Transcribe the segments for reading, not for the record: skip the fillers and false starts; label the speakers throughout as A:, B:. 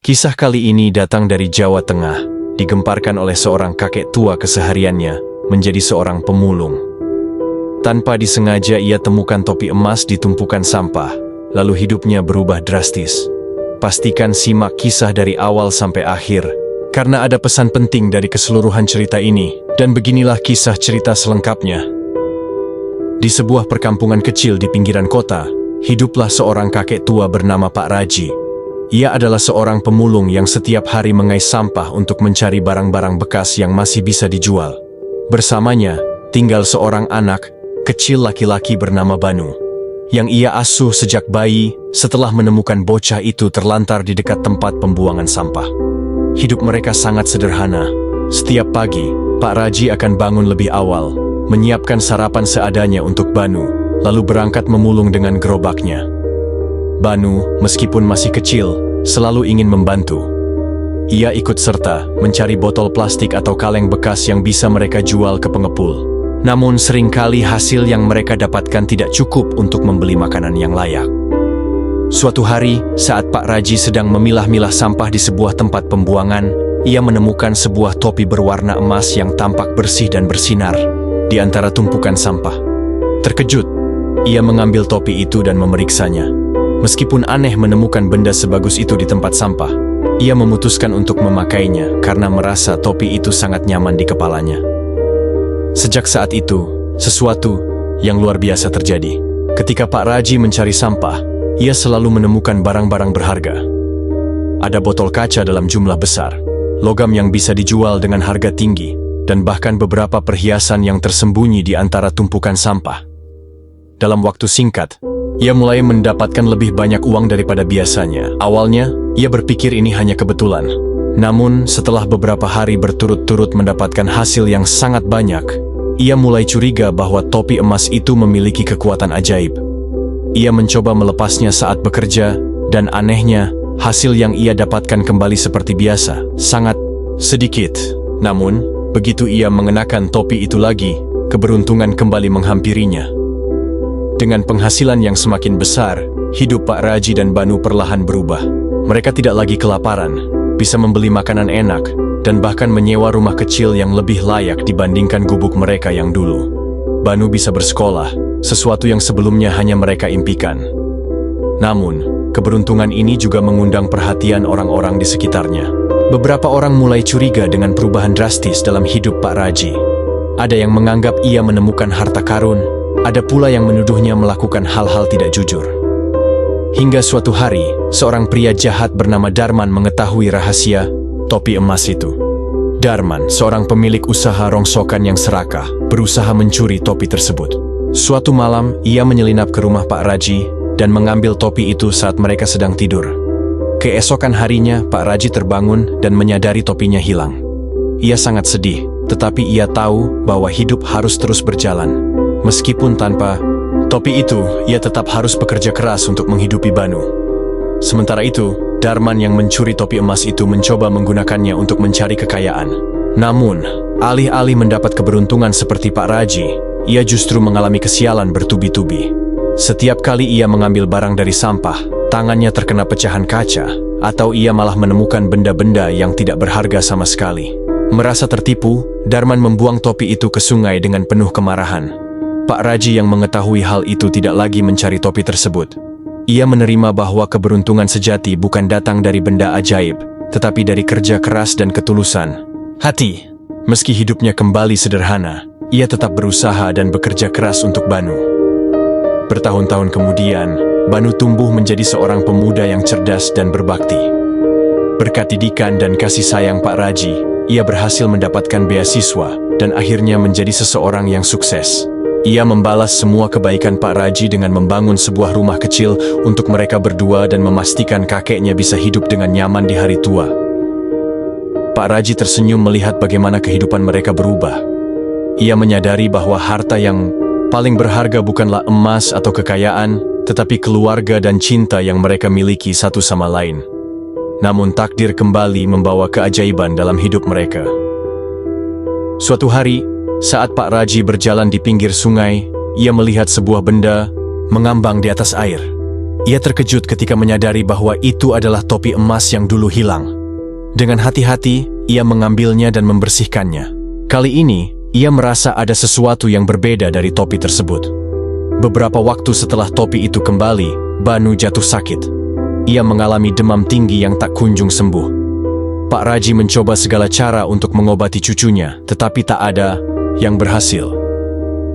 A: Kisah kali ini datang dari Jawa Tengah, digemparkan oleh seorang kakek tua kesehariannya menjadi seorang pemulung. Tanpa disengaja ia temukan topi emas di tumpukan sampah, lalu hidupnya berubah drastis. Pastikan simak kisah dari awal sampai akhir, karena ada pesan penting dari keseluruhan cerita ini, dan beginilah kisah cerita selengkapnya. Di sebuah perkampungan kecil di pinggiran kota, hiduplah seorang kakek tua bernama Pak Raji. Ia adalah seorang pemulung yang setiap hari mengais sampah untuk mencari barang-barang bekas yang masih bisa dijual. Bersamanya, tinggal seorang anak kecil laki-laki bernama Banu, yang ia asuh sejak bayi setelah menemukan bocah itu terlantar di dekat tempat pembuangan sampah. Hidup mereka sangat sederhana. Setiap pagi, Pak Raji akan bangun lebih awal, menyiapkan sarapan seadanya untuk Banu, lalu berangkat memulung dengan gerobaknya. Banu, meskipun masih kecil, selalu ingin membantu. Ia ikut serta mencari botol plastik atau kaleng bekas yang bisa mereka jual ke pengepul. Namun seringkali hasil yang mereka dapatkan tidak cukup untuk membeli makanan yang layak. Suatu hari, saat Pak Raji sedang memilah-milah sampah di sebuah tempat pembuangan, ia menemukan sebuah topi berwarna emas yang tampak bersih dan bersinar di antara tumpukan sampah. Terkejut, ia mengambil topi itu dan memeriksanya. Meskipun aneh menemukan benda sebagus itu di tempat sampah, ia memutuskan untuk memakainya karena merasa topi itu sangat nyaman di kepalanya. Sejak saat itu, sesuatu yang luar biasa terjadi. Ketika Pak Raji mencari sampah, ia selalu menemukan barang-barang berharga. Ada botol kaca dalam jumlah besar, logam yang bisa dijual dengan harga tinggi, dan bahkan beberapa perhiasan yang tersembunyi di antara tumpukan sampah. Dalam waktu singkat, ia mulai mendapatkan lebih banyak uang daripada biasanya. Awalnya, ia berpikir ini hanya kebetulan. Namun, setelah beberapa hari berturut-turut mendapatkan hasil yang sangat banyak, ia mulai curiga bahwa topi emas itu memiliki kekuatan ajaib. Ia mencoba melepasnya saat bekerja, dan anehnya, hasil yang ia dapatkan kembali seperti biasa, sangat sedikit. Namun, begitu ia mengenakan topi itu lagi, keberuntungan kembali menghampirinya. Dengan penghasilan yang semakin besar, hidup Pak Raji dan Banu perlahan berubah. Mereka tidak lagi kelaparan, bisa membeli makanan enak, dan bahkan menyewa rumah kecil yang lebih layak dibandingkan gubuk mereka yang dulu. Banu bisa bersekolah, sesuatu yang sebelumnya hanya mereka impikan. Namun, keberuntungan ini juga mengundang perhatian orang-orang di sekitarnya. Beberapa orang mulai curiga dengan perubahan drastis dalam hidup Pak Raji. Ada yang menganggap ia menemukan harta karun, ada pula yang menuduhnya melakukan hal-hal tidak jujur. Hingga suatu hari, seorang pria jahat bernama Darman mengetahui rahasia topi emas itu. Darman, seorang pemilik usaha rongsokan yang serakah, berusaha mencuri topi tersebut. Suatu malam, ia menyelinap ke rumah Pak Raji dan mengambil topi itu saat mereka sedang tidur. Keesokan harinya, Pak Raji terbangun dan menyadari topinya hilang. Ia sangat sedih, tetapi ia tahu bahwa hidup harus terus berjalan. Meskipun tanpa topi itu, ia tetap harus bekerja keras untuk menghidupi Banu. Sementara itu, Darman yang mencuri topi emas itu mencoba menggunakannya untuk mencari kekayaan. Namun, alih-alih mendapat keberuntungan seperti Pak Raji, ia justru mengalami kesialan bertubi-tubi. Setiap kali ia mengambil barang dari sampah, tangannya terkena pecahan kaca, atau ia malah menemukan benda-benda yang tidak berharga sama sekali. Merasa tertipu, Darman membuang topi itu ke sungai dengan penuh kemarahan. Pak Raji yang mengetahui hal itu tidak lagi mencari topi tersebut. Ia menerima bahwa keberuntungan sejati bukan datang dari benda ajaib, tetapi dari kerja keras dan ketulusan hati. Meski hidupnya kembali sederhana, ia tetap berusaha dan bekerja keras untuk Banu. Bertahun-tahun kemudian, Banu tumbuh menjadi seorang pemuda yang cerdas dan berbakti. Berkat didikan dan kasih sayang Pak Raji, ia berhasil mendapatkan beasiswa dan akhirnya menjadi seseorang yang sukses. Ia membalas semua kebaikan Pak Raji dengan membangun sebuah rumah kecil untuk mereka berdua dan memastikan kakeknya bisa hidup dengan nyaman di hari tua. Pak Raji tersenyum melihat bagaimana kehidupan mereka berubah. Ia menyadari bahwa harta yang paling berharga bukanlah emas atau kekayaan, tetapi keluarga dan cinta yang mereka miliki satu sama lain. Namun takdir kembali membawa keajaiban dalam hidup mereka. Suatu hari, saat Pak Raji berjalan di pinggir sungai, ia melihat sebuah benda mengambang di atas air. Ia terkejut ketika menyadari bahwa itu adalah topi emas yang dulu hilang. Dengan hati-hati, ia mengambilnya dan membersihkannya. Kali ini, ia merasa ada sesuatu yang berbeda dari topi tersebut. Beberapa waktu setelah topi itu kembali, Banu jatuh sakit. Ia mengalami demam tinggi yang tak kunjung sembuh. Pak Raji mencoba segala cara untuk mengobati cucunya, tetapi tak ada yang berhasil.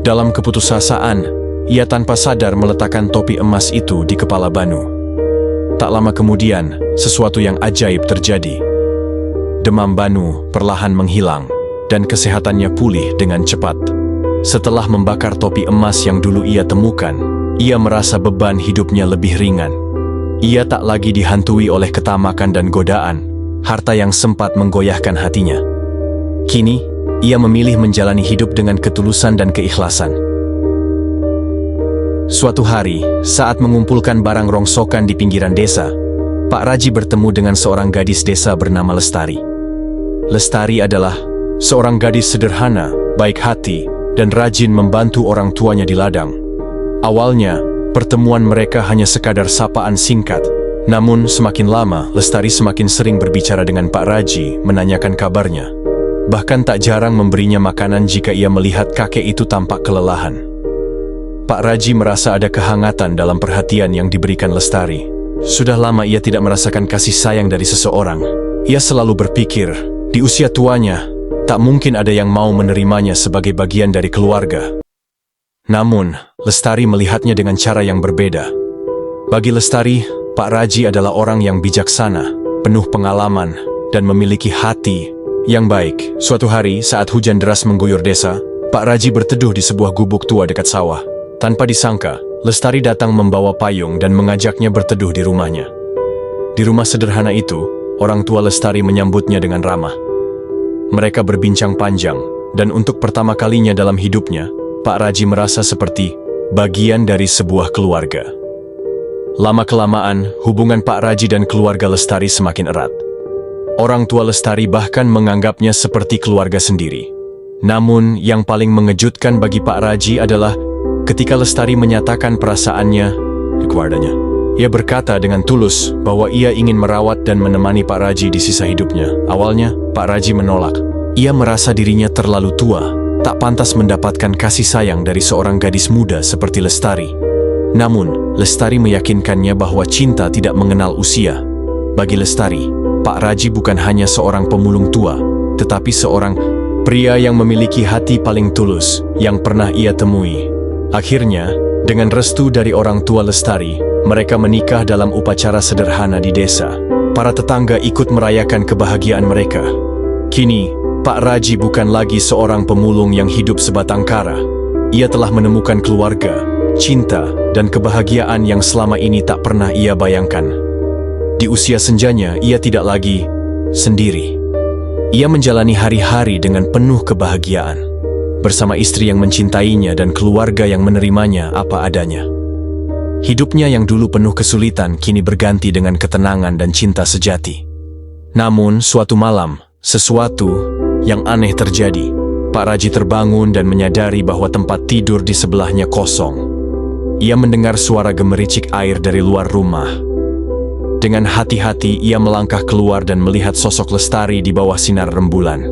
A: Dalam keputusasaan, ia tanpa sadar meletakkan topi emas itu di kepala Banu. Tak lama kemudian, sesuatu yang ajaib terjadi. Demam Banu perlahan menghilang, dan kesehatannya pulih dengan cepat. Setelah membakar topi emas yang dulu ia temukan, ia merasa beban hidupnya lebih ringan. Ia tak lagi dihantui oleh ketamakan dan godaan, harta yang sempat menggoyahkan hatinya. Kini, ia memilih menjalani hidup dengan ketulusan dan keikhlasan. Suatu hari, saat mengumpulkan barang rongsokan di pinggiran desa, Pak Raji bertemu dengan seorang gadis desa bernama Lestari. Lestari adalah seorang gadis sederhana, baik hati, dan rajin membantu orang tuanya di ladang. Awalnya, pertemuan mereka hanya sekadar sapaan singkat. Namun, semakin lama, Lestari semakin sering berbicara dengan Pak Raji, menanyakan kabarnya. Bahkan tak jarang memberinya makanan jika ia melihat kakek itu tampak kelelahan. Pak Raji merasa ada kehangatan dalam perhatian yang diberikan Lestari. Sudah lama ia tidak merasakan kasih sayang dari seseorang. Ia selalu berpikir, di usia tuanya, tak mungkin ada yang mau menerimanya sebagai bagian dari keluarga. Namun, Lestari melihatnya dengan cara yang berbeda. Bagi Lestari, Pak Raji adalah orang yang bijaksana, penuh pengalaman, dan memiliki hati yang baik. Suatu hari, saat hujan deras mengguyur desa, Pak Raji berteduh di sebuah gubuk tua dekat sawah. Tanpa disangka, Lestari datang membawa payung dan mengajaknya berteduh di rumahnya. Di rumah sederhana itu, orang tua Lestari menyambutnya dengan ramah. Mereka berbincang panjang, dan untuk pertama kalinya dalam hidupnya, Pak Raji merasa seperti bagian dari sebuah keluarga. Lama-kelamaan, hubungan Pak Raji dan keluarga Lestari semakin erat. Orang tua Lestari bahkan menganggapnya seperti keluarga sendiri. Namun, yang paling mengejutkan bagi Pak Raji adalah ketika Lestari menyatakan perasaannya kepadanya. Ia berkata dengan tulus bahwa ia ingin merawat dan menemani Pak Raji di sisa hidupnya. Awalnya, Pak Raji menolak. Ia merasa dirinya terlalu tua, tak pantas mendapatkan kasih sayang dari seorang gadis muda seperti Lestari. Namun, Lestari meyakinkannya bahwa cinta tidak mengenal usia. Bagi Lestari, Pak Raji bukan hanya seorang pemulung tua, tetapi seorang pria yang memiliki hati paling tulus yang pernah ia temui. Akhirnya, dengan restu dari orang tua Lestari, mereka menikah dalam upacara sederhana di desa. Para tetangga ikut merayakan kebahagiaan mereka. Kini, Pak Raji bukan lagi seorang pemulung yang hidup sebatang kara. Ia telah menemukan keluarga, cinta, dan kebahagiaan yang selama ini tak pernah ia bayangkan. Di usia senjanya, ia tidak lagi sendiri. Ia menjalani hari-hari dengan penuh kebahagiaan, bersama istri yang mencintainya dan keluarga yang menerimanya apa adanya. Hidupnya yang dulu penuh kesulitan kini berganti dengan ketenangan dan cinta sejati. Namun, suatu malam, sesuatu yang aneh terjadi. Pak Raji terbangun dan menyadari bahwa tempat tidur di sebelahnya kosong. Ia mendengar suara gemericik air dari luar rumah. Dengan hati-hati, ia melangkah keluar dan melihat sosok Lestari di bawah sinar rembulan.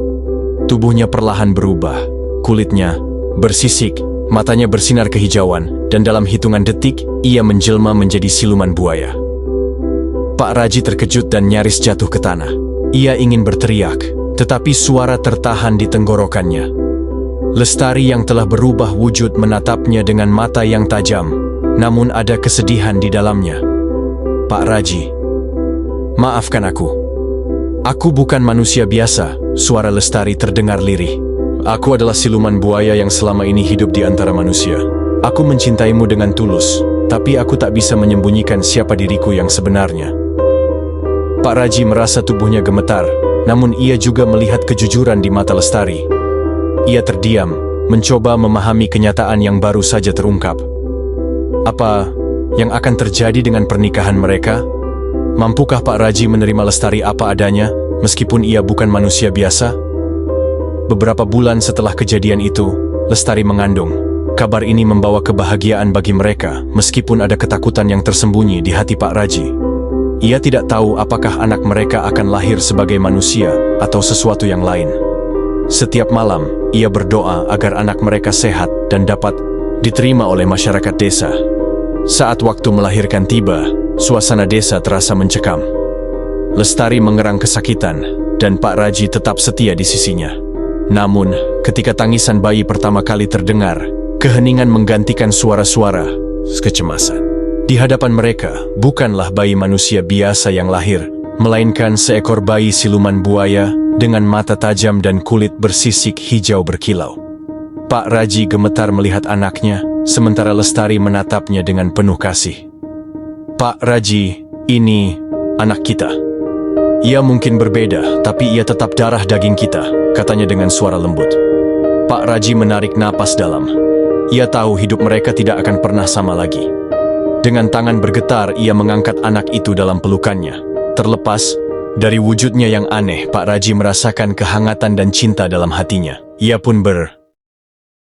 A: Tubuhnya perlahan berubah. Kulitnya bersisik, matanya bersinar kehijauan, dan dalam hitungan detik, ia menjelma menjadi siluman buaya. Pak Raji terkejut dan nyaris jatuh ke tanah. Ia ingin berteriak, tetapi suara tertahan di tenggorokannya. Lestari yang telah berubah wujud menatapnya dengan mata yang tajam, namun ada kesedihan di dalamnya. Pak Raji, maafkan aku. Aku bukan manusia biasa, suara Lestari terdengar lirih. Aku adalah siluman buaya yang selama ini hidup di antara manusia. Aku mencintaimu dengan tulus, tapi aku tak bisa menyembunyikan siapa diriku yang sebenarnya. Pak Raji merasa tubuhnya gemetar, namun ia juga melihat kejujuran di mata Lestari. Ia terdiam, mencoba memahami kenyataan yang baru saja terungkap. Apa yang akan terjadi dengan pernikahan mereka? Mampukah Pak Raji menerima Lestari apa adanya, meskipun ia bukan manusia biasa? Beberapa bulan setelah kejadian itu, Lestari mengandung. Kabar ini membawa kebahagiaan bagi mereka, meskipun ada ketakutan yang tersembunyi di hati Pak Raji. Ia tidak tahu apakah anak mereka akan lahir sebagai manusia atau sesuatu yang lain. Setiap malam, ia berdoa agar anak mereka sehat dan dapat diterima oleh masyarakat desa. Saat waktu melahirkan tiba, suasana desa terasa mencekam. Lestari mengerang kesakitan, dan Pak Raji tetap setia di sisinya. Namun, ketika tangisan bayi pertama kali terdengar, keheningan menggantikan suara-suara kecemasan. Di hadapan mereka, bukanlah bayi manusia biasa yang lahir, melainkan seekor bayi siluman buaya dengan mata tajam dan kulit bersisik hijau berkilau. Pak Raji gemetar melihat anaknya, sementara Lestari menatapnya dengan penuh kasih. "Pak Raji, ini anak kita. Ia mungkin berbeda, tapi ia tetap darah daging kita," katanya dengan suara lembut. Pak Raji menarik napas dalam. Ia tahu hidup mereka tidak akan pernah sama lagi. Dengan tangan bergetar, ia mengangkat anak itu dalam pelukannya. Terlepas dari wujudnya yang aneh, Pak Raji merasakan kehangatan dan cinta dalam hatinya. Ia pun